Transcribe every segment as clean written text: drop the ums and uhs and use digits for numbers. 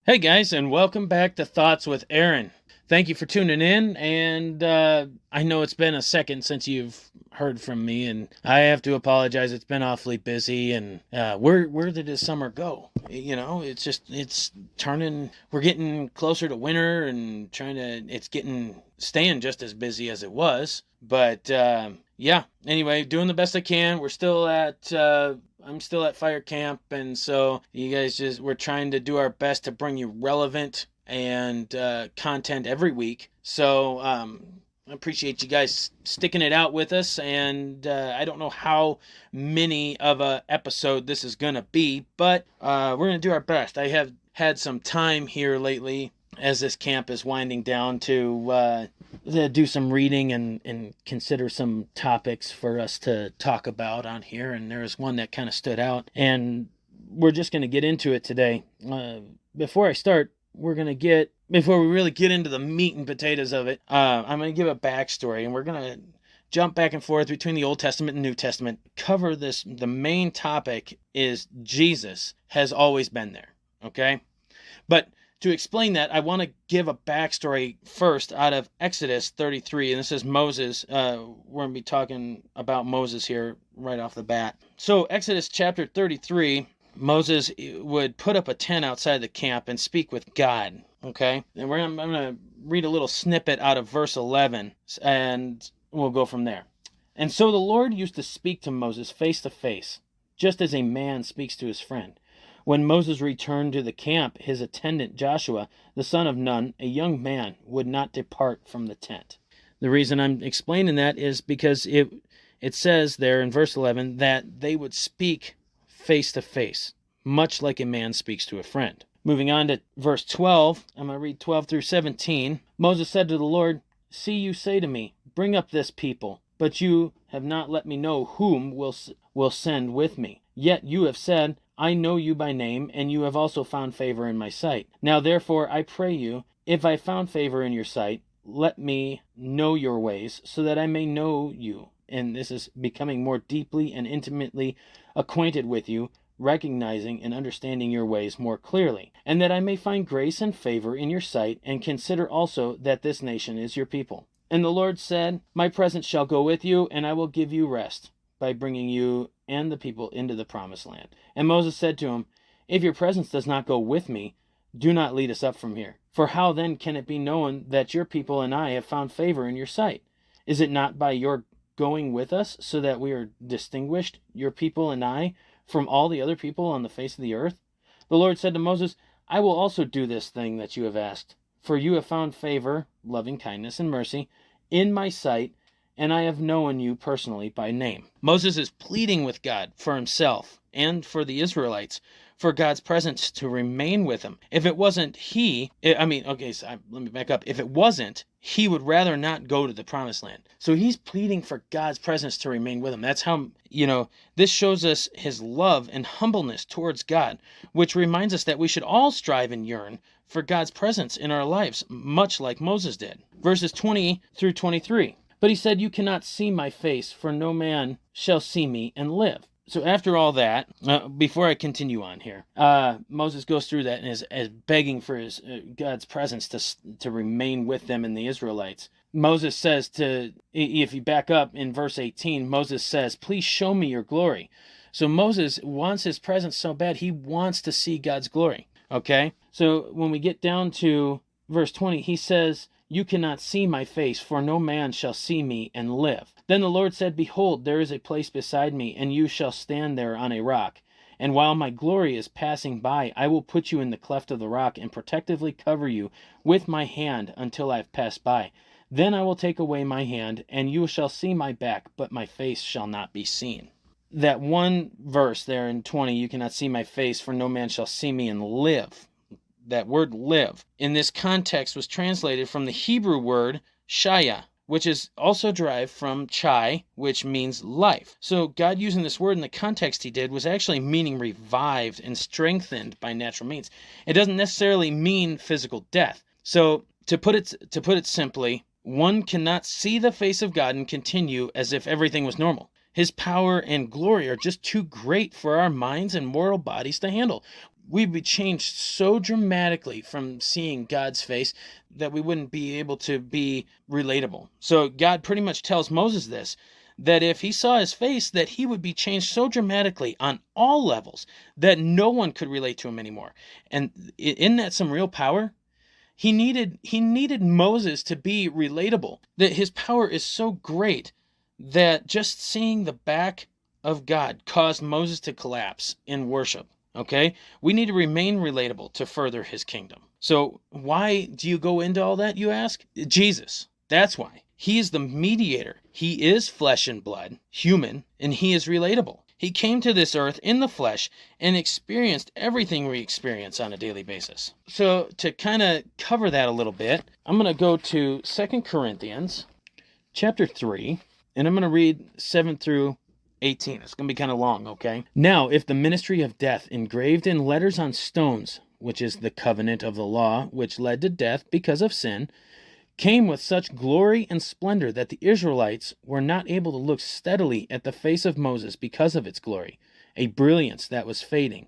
Hey guys, and welcome back to Thoughts with Aaron. Thank you for tuning in, and I know it's been a second since you've heard from me, and I have to apologize. It's been awfully busy, and where did this summer go? It's turning. We're getting closer to winter, and it's staying just as busy as it was. But yeah. Anyway, doing the best I can. I'm still at fire camp, and so we're trying to do our best to bring you relevant and content every week. So I appreciate you guys sticking it out with us, and I don't know how many of a episode this is gonna be, but we're gonna do our best. I have had some time here lately as this camp is winding down to do some reading and consider some topics for us to talk about on here. And there was one that kind of stood out, and we're just going to get into it today. Before I start, before we really get into the meat and potatoes of it, I'm going to give a backstory, and we're going to jump back and forth between the Old Testament and New Testament. Cover this. The main topic is Jesus has always been there. Okay, but to explain that, I want to give a backstory first out of Exodus 33, and this is Moses. We're going to be talking about Moses here right off the bat. So, Exodus chapter 33, Moses would put up a tent outside the camp and speak with God. Okay, and I'm going to read a little snippet out of verse 11, and we'll go from there. And so the Lord used to speak to Moses face to face, just as a man speaks to his friend. When Moses returned to the camp, his attendant Joshua, the son of Nun, a young man, would not depart from the tent. The reason I'm explaining that is because it says there in verse 11 that they would speak face to face, much like a man speaks to a friend. Moving on to verse 12, I'm going to read 12 through 17. Moses said to the Lord, "See, you say to me, bring up this people, but you have not let me know whom will send with me. Yet you have said, I know you by name, and you have also found favor in my sight. Now therefore I pray you, if I found favor in your sight, let me know your ways, so that I may know you." And this is becoming more deeply and intimately acquainted with you, recognizing and understanding your ways more clearly, and that I may find grace and favor in your sight, and consider also that this nation is your people. And the Lord said, My presence shall go with you, and I will give you rest, by bringing you and the people into the promised land. And Moses said to him, If your presence does not go with me, do not lead us up from here. For how then can it be known that your people and I have found favor in your sight? Is it not by your going with us, so that we are distinguished, your people and I, from all the other people on the face of the earth? The Lord said to Moses, I will also do this thing that you have asked, for you have found favor, loving kindness, and mercy in my sight, and I have known you personally by name. Moses is pleading with God for himself and for the Israelites for God's presence to remain with him. If it wasn't let me back up. If it wasn't, he would rather not go to the promised land. So he's pleading for God's presence to remain with him. That's how, this shows us his love and humbleness towards God, which reminds us that we should all strive and yearn for God's presence in our lives, much like Moses did. Verses 20 through 23. But he said, You cannot see my face, for no man shall see me and live. So after all that, before I continue on here, Moses goes through that and is begging for his God's presence to remain with them and the Israelites. Moses says if you back up in verse 18, Moses says, Please show me your glory. So Moses wants his presence so bad, he wants to see God's glory. Okay? So when we get down to verse 20, he says, You cannot see my face, for no man shall see me and live. Then the Lord said, Behold, there is a place beside me, and you shall stand there on a rock. And while my glory is passing by, I will put you in the cleft of the rock, and protectively cover you with my hand until I have passed by. Then I will take away my hand, and you shall see my back, but my face shall not be seen. That one verse there in 20, You cannot see my face, for no man shall see me and live. That word live in this context was translated from the Hebrew word shaya, which is also derived from chai, which means life. So God using this word in the context he did was actually meaning revived and strengthened by natural means. It doesn't necessarily mean physical death. So to put it simply, one cannot see the face of God and continue as if everything was normal. His power and glory are just too great for our minds and mortal bodies to handle. we'd be changed so dramatically from seeing God's face that we wouldn't be able to be relatable. So God pretty much tells Moses this, that if he saw his face, that he would be changed so dramatically on all levels that no one could relate to him anymore. And isn't that some real power? He needed Moses to be relatable. That his power is so great that just seeing the back of God caused Moses to collapse in worship. Okay? We need to remain relatable to further his kingdom. So why do you go into all that, you ask? Jesus. That's why. He is the mediator. He is flesh and blood, human, and he is relatable. He came to this earth in the flesh and experienced everything we experience on a daily basis. So to kind of cover that a little bit, I'm going to go to 2 Corinthians chapter 3, and I'm going to read 7 through 18. It's going to be kind of long, okay? Now, if the ministry of death engraved in letters on stones, which is the covenant of the law, which led to death because of sin, came with such glory and splendor that the Israelites were not able to look steadily at the face of Moses because of its glory, a brilliance that was fading,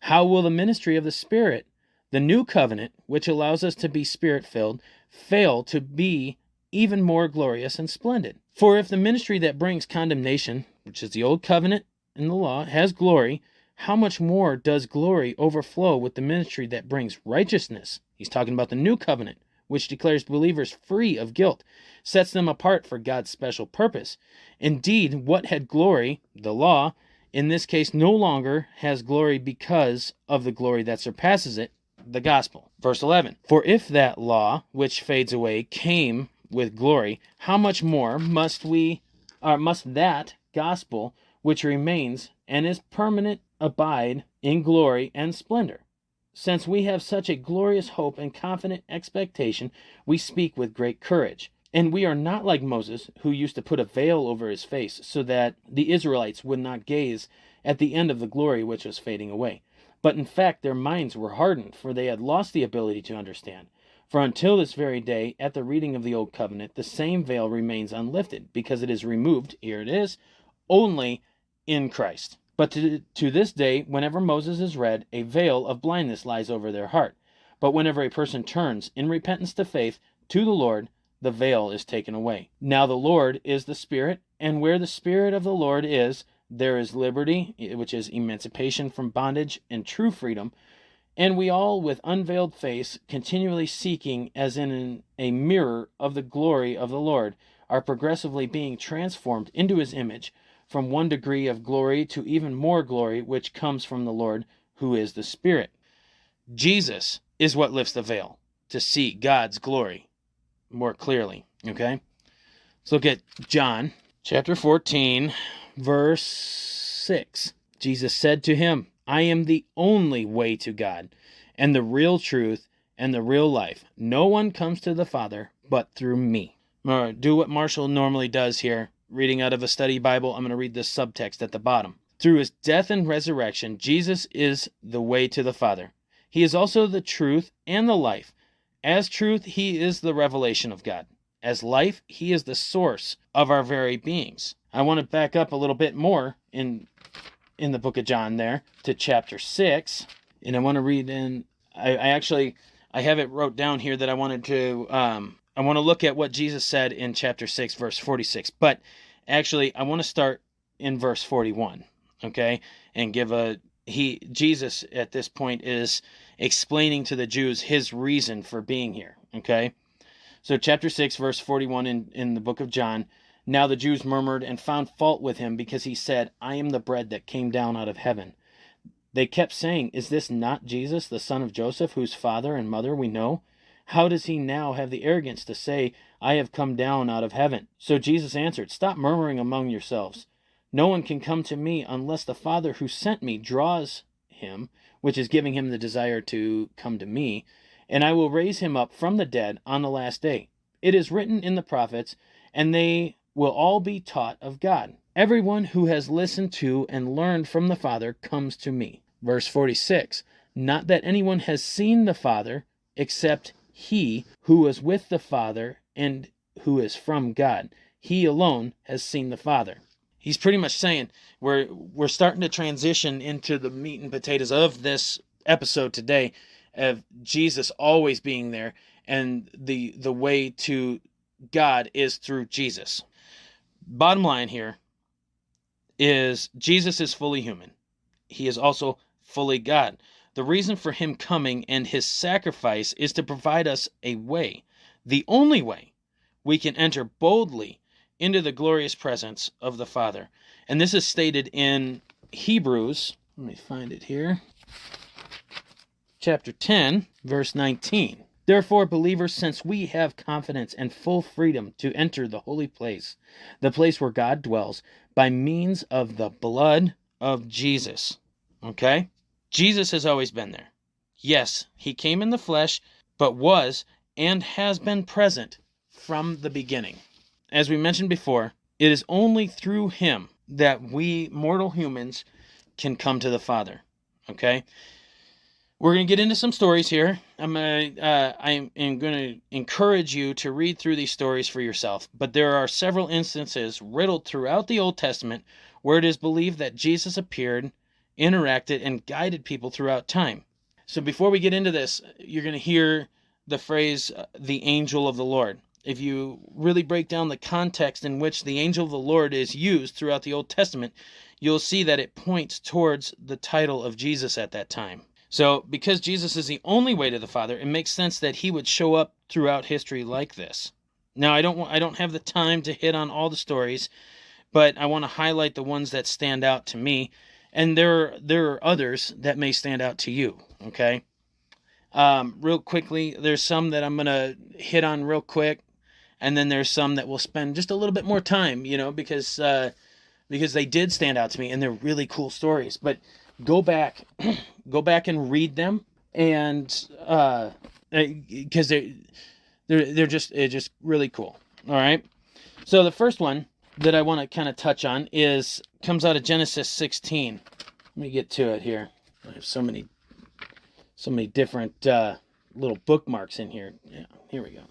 how will the ministry of the Spirit, the new covenant, which allows us to be Spirit-filled, fail to be even more glorious and splendid? For if the ministry that brings condemnation, which is the old covenant and the law, has glory, how much more does glory overflow with the ministry that brings righteousness? He's talking about the new covenant, which declares believers free of guilt, sets them apart for God's special purpose. Indeed, what had glory, the law, in this case no longer has glory because of the glory that surpasses it, the gospel. Verse 11, for if that law, which fades away, came with glory, how much more must that gospel, which remains and is permanent, abide in glory and splendor? Since we have such a glorious hope and confident expectation, we speak with great courage. And we are not like Moses, who used to put a veil over his face so that the Israelites would not gaze at the end of the glory which was fading away. But in fact, their minds were hardened, for they had lost the ability to understand. For until this very day, at the reading of the Old Covenant, the same veil remains unlifted, because it is removed, here it is, only in Christ. But to this day, whenever Moses is read, a veil of blindness lies over their heart. But whenever a person turns in repentance to faith to the Lord, the veil is taken away. Now the Lord is the Spirit, and where the Spirit of the Lord is, there is liberty, which is emancipation from bondage and true freedom. And we all, with unveiled face, continually seeking, as in a mirror of the glory of the Lord, are progressively being transformed into his image, from one degree of glory to even more glory, which comes from the Lord, who is the Spirit. Jesus is what lifts the veil, to see God's glory more clearly, okay? Let's look at John chapter 14, verse 6. Jesus said to him, I am the only way to God, and the real truth, and the real life. No one comes to the Father but through me. Do what Marshall normally does here. Reading out of a study Bible, I'm going to read this subtext at the bottom. Through his death and resurrection, Jesus is the way to the Father. He is also the truth and the life. As truth, he is the revelation of God. As life, he is the source of our very beings. I want to back up a little bit more in the book of John there to chapter 6. And I want to read in, I have it wrote down here that I wanted to, I want to look at what Jesus said in chapter 6, verse 46. But actually, I want to start in verse 41, okay? And Jesus at this point is explaining to the Jews his reason for being here, okay? So chapter 6, verse 41 in the book of John, now the Jews murmured and found fault with him because he said, I am the bread that came down out of heaven. They kept saying, is this not Jesus, the son of Joseph, whose father and mother we know? How does he now have the arrogance to say, I have come down out of heaven? So Jesus answered, stop murmuring among yourselves. No one can come to me unless the Father who sent me draws him, which is giving him the desire to come to me, and I will raise him up from the dead on the last day. It is written in the prophets, and they will all be taught of God. Everyone who has listened to and learned from the Father comes to me. Verse 46, not that anyone has seen the Father, except he who was with the Father and who is from God. He alone has seen the Father. He's pretty much saying we're starting to transition into the meat and potatoes of this episode today of Jesus always being there, and the way to God is through Jesus. Bottom line here is Jesus is fully human. He is also fully God. The reason for him coming and his sacrifice is to provide us a way, the only way we can enter boldly into the glorious presence of the Father. And this is stated in Hebrews, let me find it here, chapter 10, verse 19. Therefore, believers, since we have confidence and full freedom to enter the holy place, the place where God dwells, by means of the blood of Jesus. Okay? Jesus has always been there. Yes, he came in the flesh, but was and has been present from the beginning. As we mentioned before, it is only through him that we mortal humans can come to the Father. Okay? We're going to get into some stories here. I am going to encourage you to read through these stories for yourself. But there are several instances riddled throughout the Old Testament where it is believed that Jesus appeared, interacted, and guided people throughout time. So before we get into this, you're going to hear the phrase, the angel of the Lord. If you really break down the context in which the angel of the Lord is used throughout the Old Testament, you'll see that it points towards the title of Jesus at that time. So, because Jesus is the only way to the Father, it makes sense that he would show up throughout history like this. Now, I don't have the time to hit on all the stories, but I want to highlight the ones that stand out to me, and there are others that may stand out to you. Okay. Real quickly, there's some that I'm gonna hit on real quick, and then there's some that we'll spend just a little bit more time, because they did stand out to me, and they're really cool stories. But go back and read them, and because they're just really cool. All right. So the first one that I want to kind of touch on comes out of Genesis 16. Let me get to it here. I have so many different little bookmarks in here. Yeah, here we go.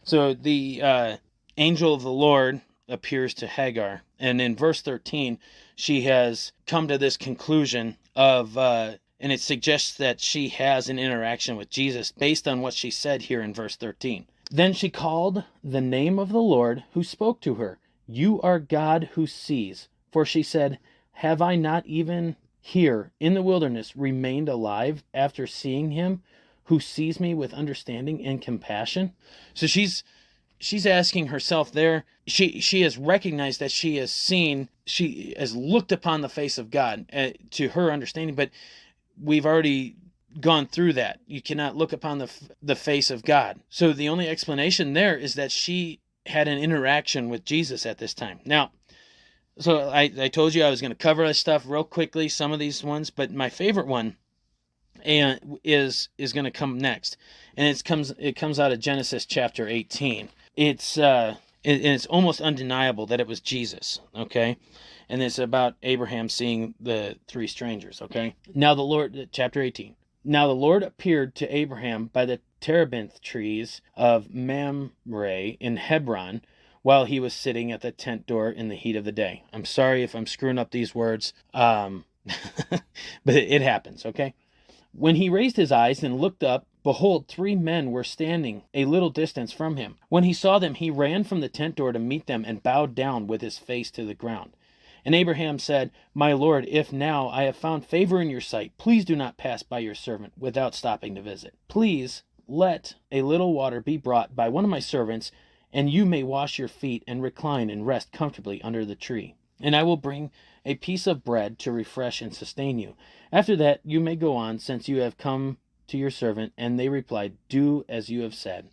So the angel of the Lord appears to Hagar, and in verse 13, she has come to this conclusion of, and it suggests that she has an interaction with Jesus based on what she said here in verse 13. Then she called the name of the Lord who spoke to her. You are God who sees. For she said, have I not even here in the wilderness remained alive after seeing him who sees me with understanding and compassion? So she's asking herself there, she has recognized that she has looked upon the face of God to her understanding, but we've already gone through that. You cannot look upon the face of God. So the only explanation there is that she had an interaction with Jesus at this time. Now, so I told you I was going to cover this stuff real quickly, some of these ones, but my favorite one is going to come next, and it comes out of Genesis chapter 18. It's almost undeniable that it was Jesus. Okay, and it's about Abraham seeing the three strangers. Okay, now the Lord, chapter 18. Now the Lord appeared to Abraham by the terebinth trees of Mamre in Hebron, while he was sitting at the tent door in the heat of the day. I'm sorry if I'm screwing up these words, but it happens. Okay. When he raised his eyes and looked up, behold, 3 men were standing a little distance from him. When he saw them, he ran from the tent door to meet them and bowed down with his face to the ground. And Abraham said, my Lord, if now I have found favor in your sight, please do not pass by your servant without stopping to visit. Please let a little water be brought by one of my servants, and you may wash your feet and recline and rest comfortably under the tree. And I will bring a piece of bread to refresh and sustain you. After that, you may go on, since you have come to your servant. And they replied, do as you have said.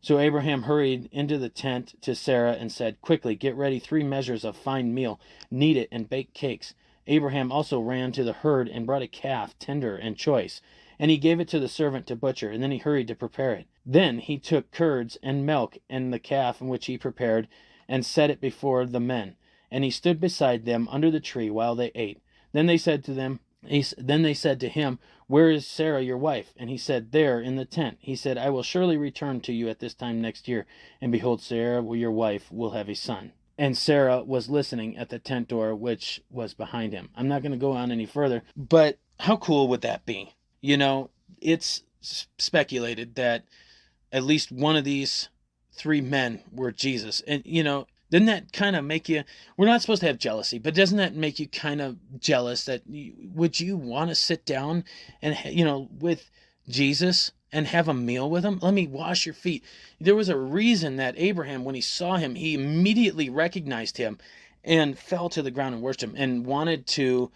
So Abraham hurried into the tent to Sarah and said, quickly, get ready 3 measures of fine meal, knead it, and bake cakes. Abraham also ran to the herd and brought a calf, tender and choice. And he gave it to the servant to butcher, and then he hurried to prepare it. Then he took curds and milk and the calf which he prepared, and set it before the men. And he stood beside them under the tree while they ate. Then they said to him, where is Sarah your wife? And he said, there in the tent. He said, I will surely return to you at this time next year, and behold, Sarah your wife will have a son. And Sarah was listening at the tent door which was behind him. I'm not going to go on any further, but how cool would that be? You know, it's speculated that at least one of these three men were Jesus. And, doesn't that kind of make you, we're not supposed to have jealousy, but doesn't that make you kind of jealous that would you want to sit down and, with Jesus and have a meal with him? Let me wash your feet. There was a reason that Abraham, when he saw him, he immediately recognized him and fell to the ground and worshiped him and wanted to,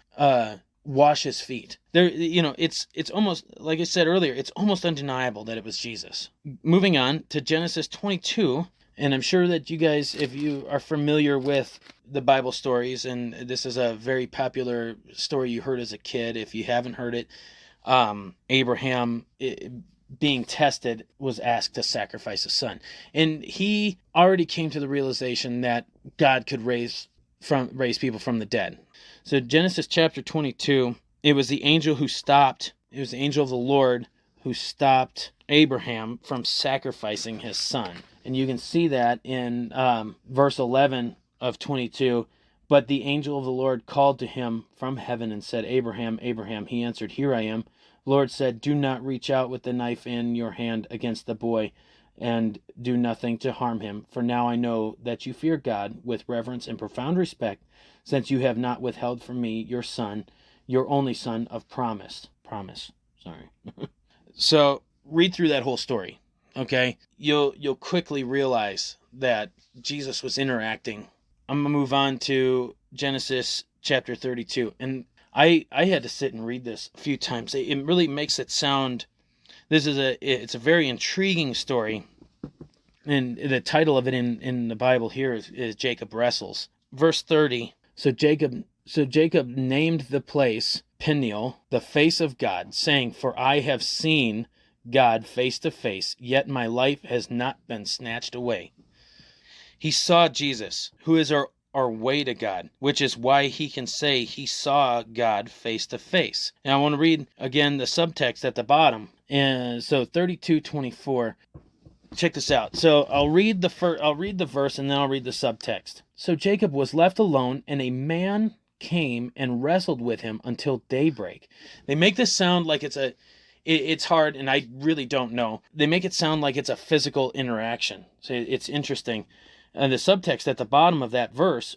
wash his feet. There, it's almost, like I said earlier, it's almost undeniable that it was Jesus. Moving on to Genesis 22, and I'm sure that you guys, if you are familiar with the Bible stories, and this is a very popular story you heard as a kid, if you haven't heard it, Abraham, being tested, was asked to sacrifice a son, and he already came to the realization that God could raise people from the dead. So Genesis chapter 22, it was the angel of the Lord who stopped Abraham from sacrificing his son. And you can see that in verse 11 of 22. But the angel of the Lord called to him from heaven and said, Abraham, Abraham. He answered, Here I am. The Lord said, Do not reach out with the knife in your hand against the boy, and do nothing to harm him. For now I know that you fear God with reverence and profound respect, since you have not withheld from me your son, your only son of promise. So read through that whole story, okay? You'll quickly realize that Jesus was interacting. I'm going to move on to Genesis chapter 32. And I had to sit and read this a few times. It really makes it sound, it's a very intriguing story. And the title of it in the Bible here is Jacob Wrestles. Verse 30, So Jacob named the place Peniel, the face of God, saying, For I have seen God face to face, yet my life has not been snatched away. He saw Jesus, who is our way to God, which is why he can say he saw God face to face. And I want to read again the subtext at the bottom. And so 32:24. Check this out. So I'll read the verse and then I'll read the subtext. So Jacob was left alone, and a man came and wrestled with him until daybreak. They make this sound like it's hard, and I really don't know. They make it sound like it's a physical interaction. So it's interesting. And the subtext at the bottom of that verse,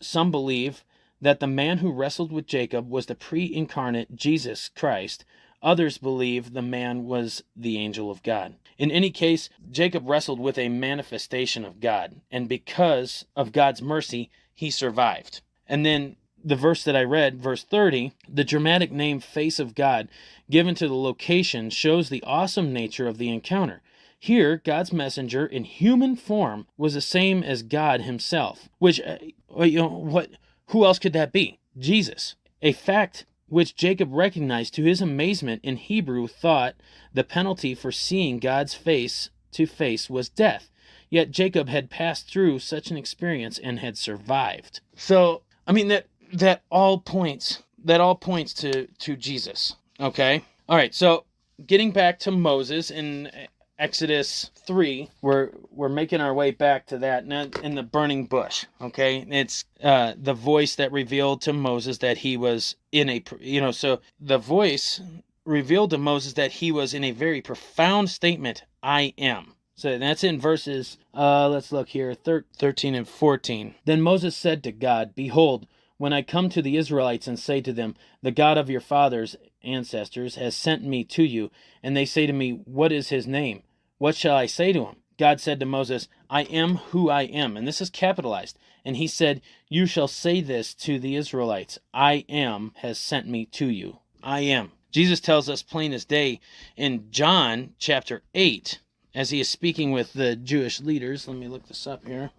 some believe that the man who wrestled with Jacob was the pre-incarnate Jesus Christ. Others believe the man was the angel of God. In any case, Jacob wrestled with a manifestation of God, and because of God's mercy, he survived. And then the verse that I read, verse 30, the dramatic name Face of God given to the location shows the awesome nature of the encounter. Here, God's messenger in human form was the same as God himself, which, who else could that be? Jesus. A fact which Jacob recognized to his amazement. In Hebrew thought the penalty for seeing God's face to face was death. Yet Jacob had passed through such an experience and had survived. So, I mean, that all points to Jesus. Okay? All right, so getting back to Moses in Exodus 3, we're making our way back to that in the burning bush, okay? It's the voice that revealed to Moses that he was so the voice revealed to Moses that he was in a very profound statement, I am. So that's in verses, let's look here, 13 and 14. Then Moses said to God, Behold, when I come to the Israelites and say to them, The God of your fathers' ancestors has sent me to you, and they say to me, What is his name? What shall I say to him? God said to Moses, I am who I am. And this is capitalized. And he said, You shall say this to the Israelites, I am has sent me to you. I am. Jesus tells us plain as day in John chapter 8, as he is speaking with the Jewish leaders. Let me look this up here.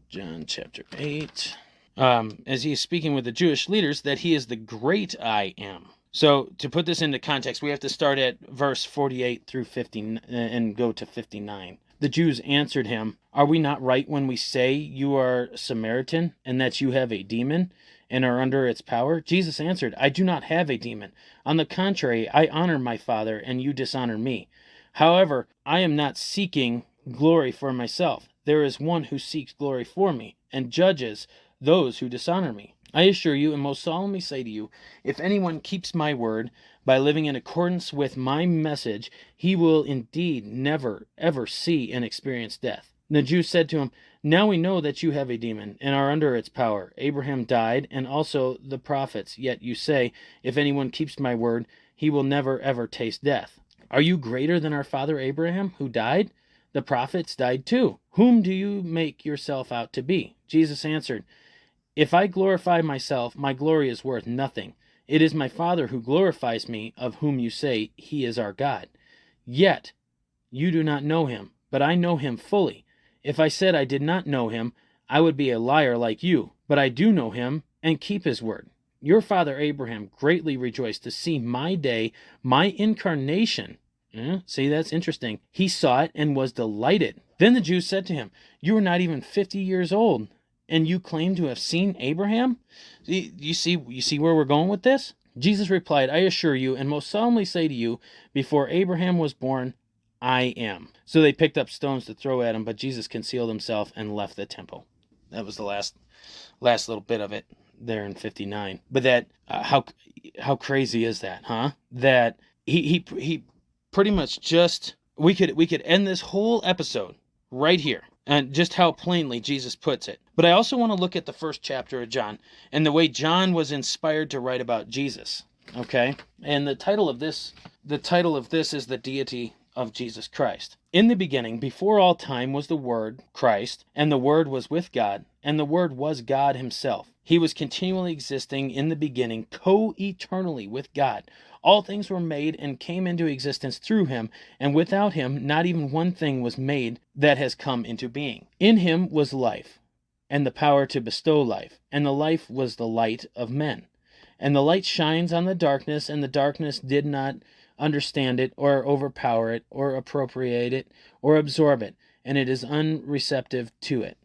John chapter 8. As he is speaking with the Jewish leaders, that he is the great I am. So to put this into context, we have to start at verse 48 through 50 and go to 59. The Jews answered him, Are we not right when we say you are Samaritan and that you have a demon and are under its power? Jesus answered, I do not have a demon. On the contrary, I honor my Father, and you dishonor me. However, I am not seeking glory for myself. There is one who seeks glory for me and judges those who dishonor me. I assure you and most solemnly say to you, if anyone keeps my word, by living in accordance with my message, he will indeed never, ever see and experience death. The Jews said to him, now we know that you have a demon and are under its power. Abraham died, and also the prophets. Yet you say, if anyone keeps my word, he will never, ever taste death. Are you greater than our father Abraham, who died? The prophets died too. Whom do you make yourself out to be? Jesus answered, if I glorify myself, my glory is worth nothing. It is my Father who glorifies me, of whom you say he is our God. Yet you do not know him, but I know him fully. If I said I did not know him, I would be a liar like you. But I do know him and keep his word. Your father Abraham greatly rejoiced to see my day, my incarnation. See, that's interesting. He saw it and was delighted. Then the Jews said to him, you are not even 50 years old, and you claim to have seen Abraham? You see where we're going with this? Jesus replied, I assure you, and most solemnly say to you, before Abraham was born, I am. So they picked up stones to throw at him, but Jesus concealed himself and left the temple. That was the last little bit of it there in 59. But that how crazy is that, huh? That he pretty much just we could end this whole episode right here, and just how plainly Jesus puts it. But I also want to look at the first chapter of John and the way John was inspired to write about Jesus. Okay? And the title of this is The Deity of Jesus Christ. In the beginning, before all time, was the Word, Christ, and the Word was with God, and the Word was God himself. He was continually existing in the beginning, co-eternally with God. All things were made and came into existence through him, and without him not even one thing was made that has come into being. In him was life, and the power to bestow life, and the life was the light of men. And the light shines on the darkness, and the darkness did not understand it, or overpower it, or appropriate it, or absorb it, and it is unreceptive to it.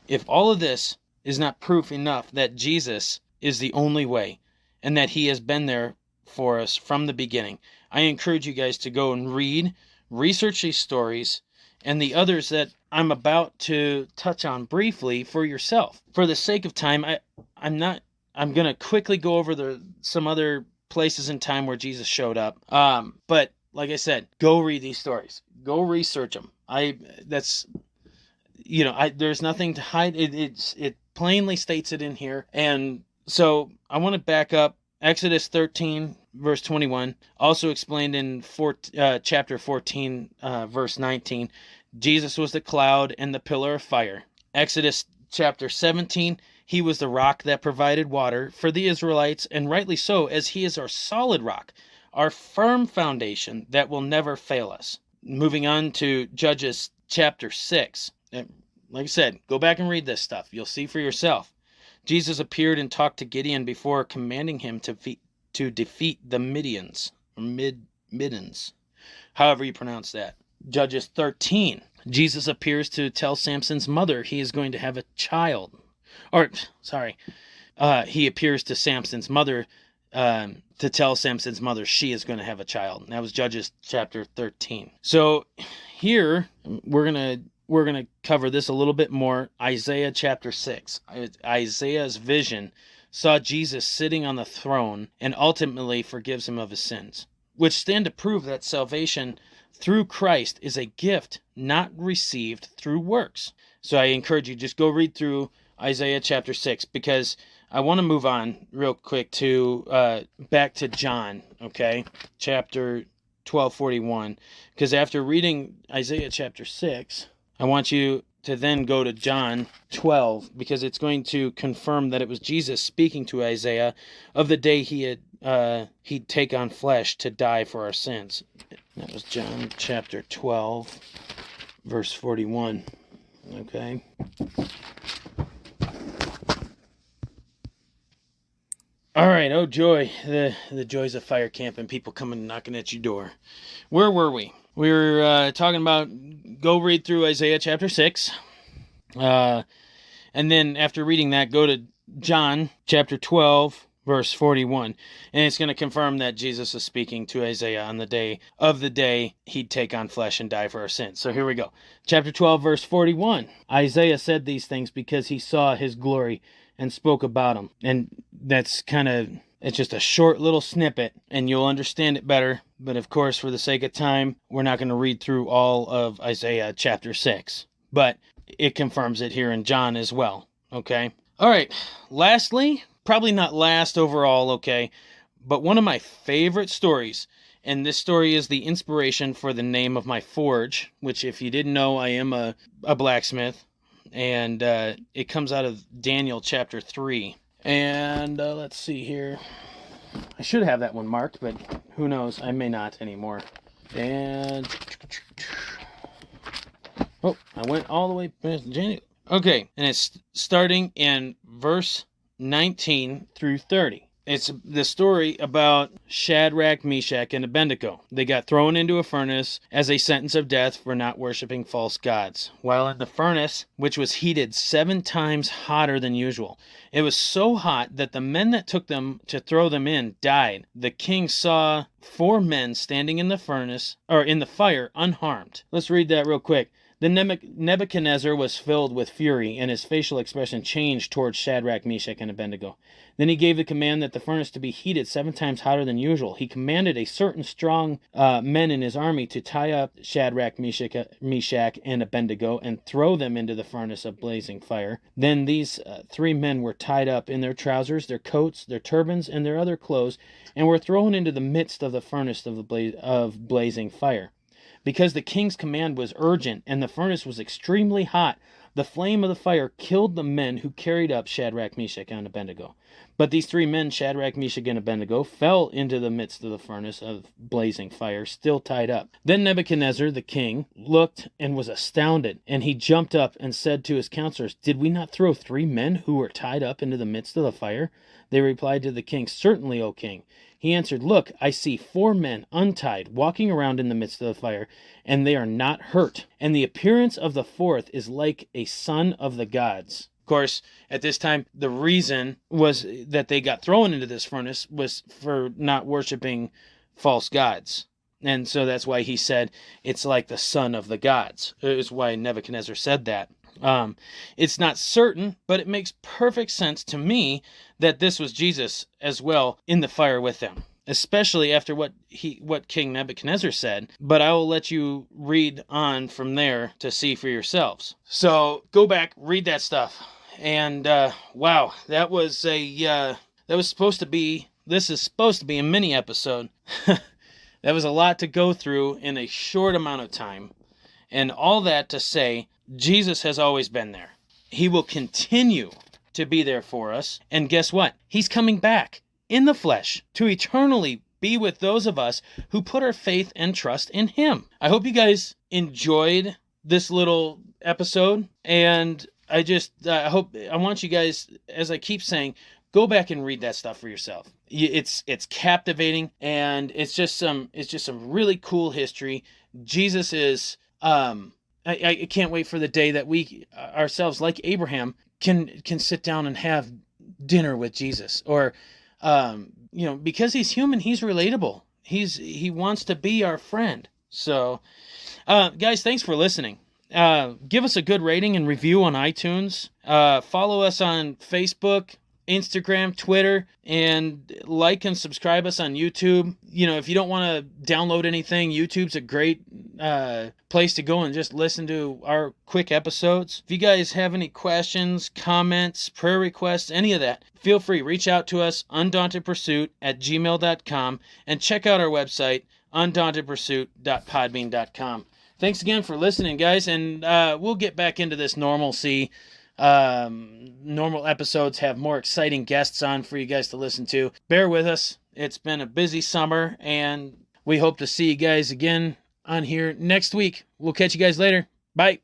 If all of this is not proof enough that Jesus is the only way, and that he has been there for us from the beginning, I encourage you guys to go and research these stories, and the others that I'm about to touch on briefly for yourself. For the sake of time, I'm going to quickly go over some other places in time where Jesus showed up. But like I said, go read these stories. Go research them. There's nothing to hide. It plainly states it in here. And so I want to back up. Exodus 13, verse 21, also explained in chapter 14, verse 19. Jesus was the cloud and the pillar of fire. Exodus chapter 17, he was the rock that provided water for the Israelites, and rightly so, as he is our solid rock, our firm foundation that will never fail us. Moving on to Judges chapter 6. Like I said, go back and read this stuff. You'll see for yourself. Jesus appeared and talked to Gideon before commanding him to defeat the Midians, or Midians, however you pronounce that. Judges 13. Jesus appears to tell Samson's mother he is going to have a child. He appears to Samson's mother to tell Samson's mother she is going to have a child. And that was Judges chapter 13. So here we're gonna cover this a little bit more. Isaiah chapter 6. Isaiah's vision saw Jesus sitting on the throne and ultimately forgives him of his sins, which stand to prove that salvation through Christ is a gift not received through works. So I encourage you, just go read through Isaiah chapter 6, because I want to move on real quick to back to John, okay, chapter 12:41, because after reading Isaiah chapter 6, I want you to then go to John 12, because it's going to confirm that it was Jesus speaking to Isaiah of the day he'd take on flesh to die for our sins. That was John chapter 12, verse 41. Okay. All right, oh joy, the joys of fire camp and people coming knocking at your door. Where were we? We were talking about, go read through Isaiah chapter 6. And then after reading that, go to John chapter 12, verse 41. And it's going to confirm that Jesus is speaking to Isaiah on the day he'd take on flesh and die for our sins. So here we go. Chapter 12, verse 41. Isaiah said these things because he saw his glory and spoke about him. And that's kind of It's just a short little snippet, and you'll understand it better. But of course, for the sake of time, we're not going to read through all of Isaiah chapter 6. But it confirms it here in John as well, okay? All right, lastly, probably not last overall, okay, but one of my favorite stories, and this story is the inspiration for the name of my forge, which if you didn't know, I am a blacksmith, and it comes out of Daniel chapter 3. And let's see here. I should have that one marked, but who knows, I may not anymore. And oh, I went all the way past Daniel. Okay, and it's starting in verse 19 through 30. It's the story about Shadrach, Meshach, and Abednego. They got thrown into a furnace as a sentence of death for not worshiping false gods. While in the furnace, which was heated 7 times hotter than usual, it was so hot that the men that took them to throw them in died. The king saw 4 men standing in the furnace, or in the fire, unharmed. Let's read that real quick. Then Nebuchadnezzar was filled with fury, and his facial expression changed towards Shadrach, Meshach, and Abednego. Then he gave the command that the furnace to be heated 7 times hotter than usual. He commanded a certain strong men in his army to tie up Shadrach, Meshach, and Abednego and throw them into the furnace of blazing fire. Then these 3 men were tied up in their trousers, their coats, their turbans, and their other clothes, and were thrown into the midst of the furnace of blazing fire. Because the king's command was urgent and the furnace was extremely hot, the flame of the fire killed the men who carried up Shadrach, Meshach, and Abednego. But these 3 men, Shadrach, Meshach, and Abednego, fell into the midst of the furnace of blazing fire, still tied up. Then Nebuchadnezzar, the king, looked and was astounded, and he jumped up and said to his counselors, "Did we not throw 3 men who were tied up into the midst of the fire?" They replied to the king, "Certainly, O king." He answered, "Look, I see 4 men untied, walking around in the midst of the fire, and they are not hurt. And the appearance of the 4th is like a son of the gods." Of course, at this time, the reason was that they got thrown into this furnace was for not worshiping false gods. And so that's why he said, it's like the son of the gods. It's why Nebuchadnezzar said that. It's not certain, but it makes perfect sense to me that this was Jesus as well in the fire with them, especially after what King Nebuchadnezzar said. But I will let you read on from there to see for yourselves. So go back, read that stuff, and wow, that was supposed to be a mini episode. That was a lot to go through in a short amount of time, and all that to say, Jesus has always been there. He will continue to be there for us. And guess what? He's coming back in the flesh to eternally be with those of us who put our faith and trust in him. I hope you guys enjoyed this little episode. And I want you guys, as I keep saying, go back and read that stuff for yourself. It's captivating, and it's just some really cool history. Jesus is, I can't wait for the day that we ourselves, like Abraham, can sit down and have dinner with Jesus, or because he's human, he's relatable. He wants to be our friend. So, guys, thanks for listening. Give us a good rating and review on iTunes. Follow us on Facebook, Instagram, Twitter, and like and subscribe us on YouTube. If you don't want to download anything, YouTube's a great place to go and just listen to our quick episodes. If you guys have any questions, comments, prayer requests, any of that, feel free, reach out to us, undauntedpursuit@gmail.com, and check out our website, undauntedpursuit.podbean.com. Thanks again for listening, guys, and we'll get back into this normalcy. Normal episodes have more exciting guests on for you guys to listen to. Bear with us. It's been a busy summer, and we hope to see you guys again on here next week. We'll catch you guys later. Bye.